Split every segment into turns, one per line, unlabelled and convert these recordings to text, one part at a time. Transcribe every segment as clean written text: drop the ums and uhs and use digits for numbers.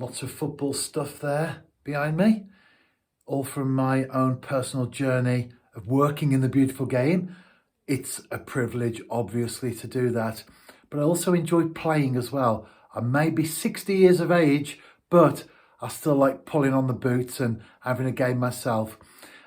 Lots of football stuff there behind me, all from my own personal journey of working in the beautiful game. It's a privilege, obviously, to do that, but I also enjoy playing as well. I may be 60 years of age, but I still like pulling on the boots and having a game myself.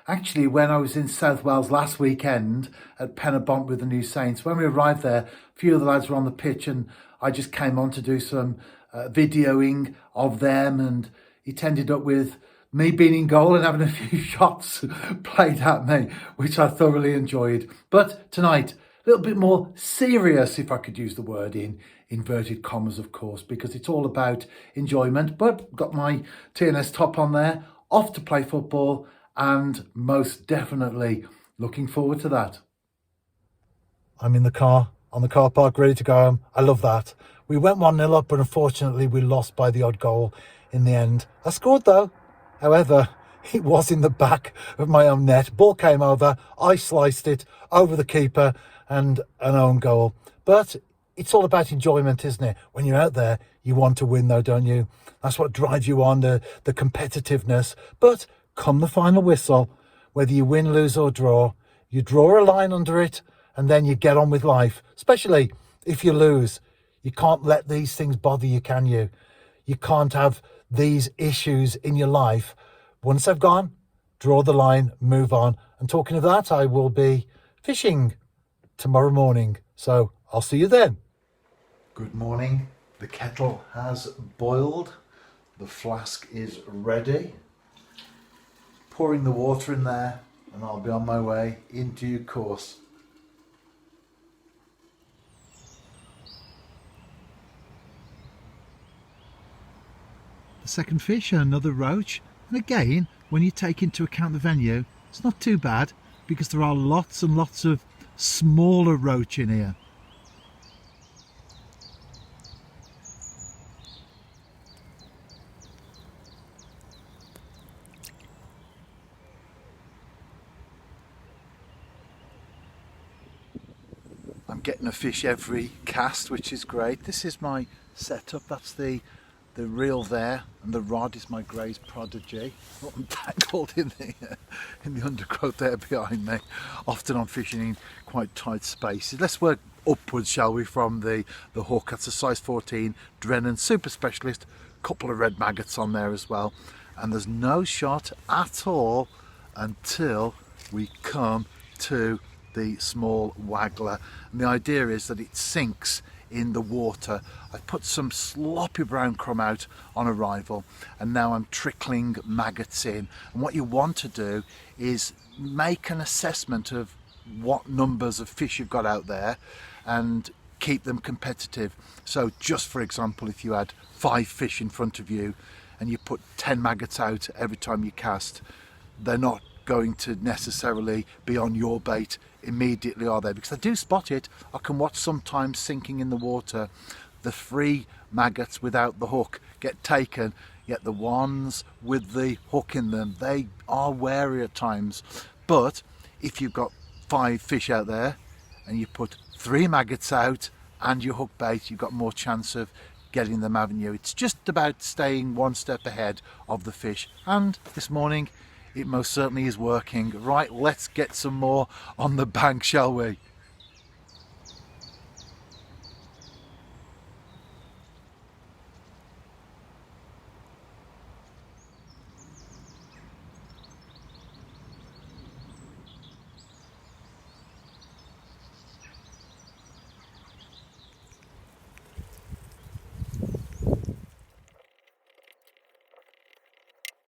Actually, when I was in South Wales last weekend at Pen y Bont with the New Saints, when we arrived there, a few of the lads were on the pitch and I just came on to do some videoing of them, and it ended up with me being in goal and having a few shots played at me, which I thoroughly enjoyed. But tonight, a little bit more serious, if I could use the word in inverted commas, of course, because it's all about enjoyment. But got my TNS top on there, off to play football, and most definitely looking forward to that. I'm in the car, on the car park, ready to go home. I love that. We went 1-0 up, but unfortunately we lost by the odd goal in the end. I scored though. However, it was in the back of my own net. Ball came over, I sliced it over the keeper and an own goal. But it's all about enjoyment, isn't it? When you're out there, you want to win though, don't you? That's what drives you on, the competitiveness. But come the final whistle, whether you win, lose or draw, you draw a line under it and then you get on with life, especially if you lose. You can't let these things bother you, can you? You can't have these issues in your life. Once they've gone, draw the line, move on. And talking of that, I will be fishing tomorrow morning. So I'll see you then. Good morning. The kettle has boiled. The flask is ready. Pouring the water in there and I'll be on my way in due course. The second fish, another roach, and again, when you take into account the venue, it's not too bad because there are lots and lots of smaller roach in here. I'm getting a fish every cast, which is great. This is my setup. That's the reel there, and the rod is my Gray's Prodigy. Oh, I'm tangled in the undergrowth there behind me. Often I'm fishing in quite tight spaces. Let's work upwards, shall we, from the hook. That's a size 14 Drennan Super Specialist. Couple of red maggots on there as well. And there's no shot at all until we come to the small waggler. And the idea is that it sinks in the water. I've put some sloppy brown crumb out on arrival and now I'm trickling maggots in, and what you want to do is make an assessment of what numbers of fish you've got out there and keep them competitive. So just for example, if you had 5 fish in front of you and you put 10 maggots out every time you cast, they're not going to necessarily be on your bait immediately, are they? Because I do spot it. I can watch sometimes sinking in the water, the free maggots without the hook get taken, yet the ones with the hook in them, they are wary at times. But if you've got 5 fish out there and you put 3 maggots out and your hook bait, you've got more chance of getting them, haven't you? It's just about staying one step ahead of the fish, and this morning it most certainly is working. Right, let's get some more on the bank, shall we?